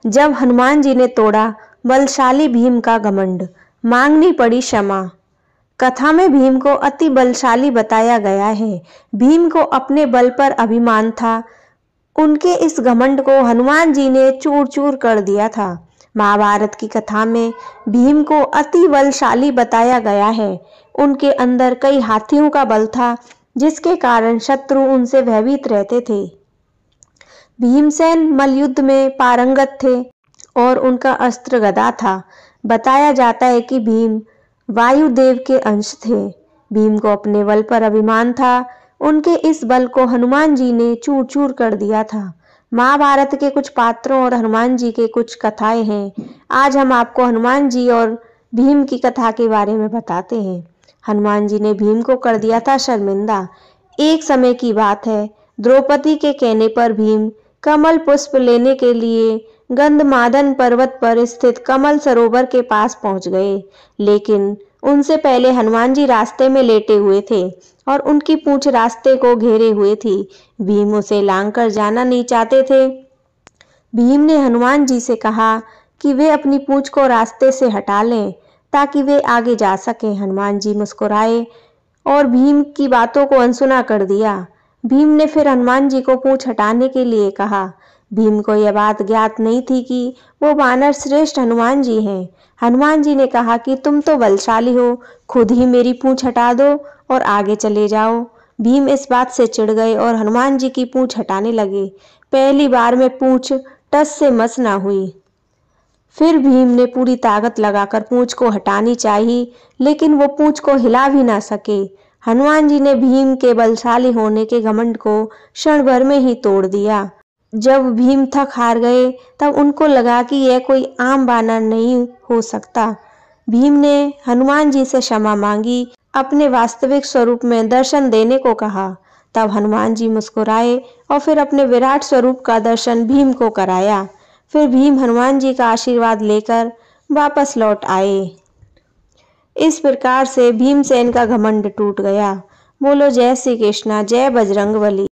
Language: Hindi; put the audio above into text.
जब हनुमान जी ने तोड़ा बलशाली भीम का घमंड, मांगनी पड़ी क्षमा। कथा में भीम को अति बलशाली बताया गया है। भीम को अपने बल पर अभिमान था। उनके इस घमंड को हनुमान जी ने चूर चूर कर दिया था। महाभारत की कथा में भीम को अति बलशाली बताया गया है। उनके अंदर कई हाथियों का बल था, जिसके कारण शत्रु उनसे भयभीत रहते थे। भीमसेन मल्लयुद्ध में पारंगत थे और उनका अस्त्र गदा था। बताया जाता है कि भीम वायुदेव के अंश थे। भीम को अपने बल पर अभिमान था। उनके इस बल को हनुमान जी ने चूर चूर कर दिया था। महाभारत के कुछ पात्रों और हनुमान जी के कुछ कथाएं हैं। आज हम आपको हनुमान जी और भीम की कथा के बारे में बताते हैं। हनुमान जी ने भीम को कर दिया था शर्मिंदा। एक समय की बात है, द्रौपदी के कहने पर भीम कमल पुष्प लेने के लिए गंधमादन पर्वत पर स्थित कमल सरोवर के पास पहुंच गए, लेकिन उनसे पहले हनुमान जी रास्ते में लेटे हुए थे और उनकी पूंछ रास्ते को घेरे हुए थी। भीम उसे लांघकर जाना नहीं चाहते थे। भीम ने हनुमान जी से कहा कि वे अपनी पूंछ को रास्ते से हटा लें ताकि वे आगे जा सकें। हनुमान जी मुस्कुराए और भीम की बातों को अनसुना कर दिया। भीम ने फिर हनुमान जी को पूंछ हटाने के लिए कहा। भीम को यह बात ज्ञात नहीं थी कि वो वानर श्रेष्ठ हनुमान जी हैं। हनुमान जी ने कहा कि तुम तो बलशाली हो, खुद ही मेरी पूंछ हटा दो और आगे चले जाओ। भीम इस बात से चिढ़ गए और हनुमान जी की पूंछ हटाने लगे। पहली बार में पूंछ टस से मस ना हुई। फिर भीम ने पूरी ताकत लगाकर पूंछ को हटानी चाहिए, लेकिन वो पूंछ को हिला भी ना सके। हनुमान जी ने भीम के बलशाली होने के घमंड को क्षण भर में ही तोड़ दिया। जब भीम थक हार गए तब उनको लगा कि यह कोई आम वानर नहीं हो सकता। भीम ने हनुमान जी से क्षमा मांगी, अपने वास्तविक स्वरूप में दर्शन देने को कहा। तब हनुमान जी मुस्कुराए और फिर अपने विराट स्वरूप का दर्शन भीम को कराया। फिर भीम हनुमान जी का आशीर्वाद लेकर वापस लौट आए। इस प्रकार से भीमसेन का घमंड टूट गया। बोलो जय श्री कृष्णा, जय बजरंगबली।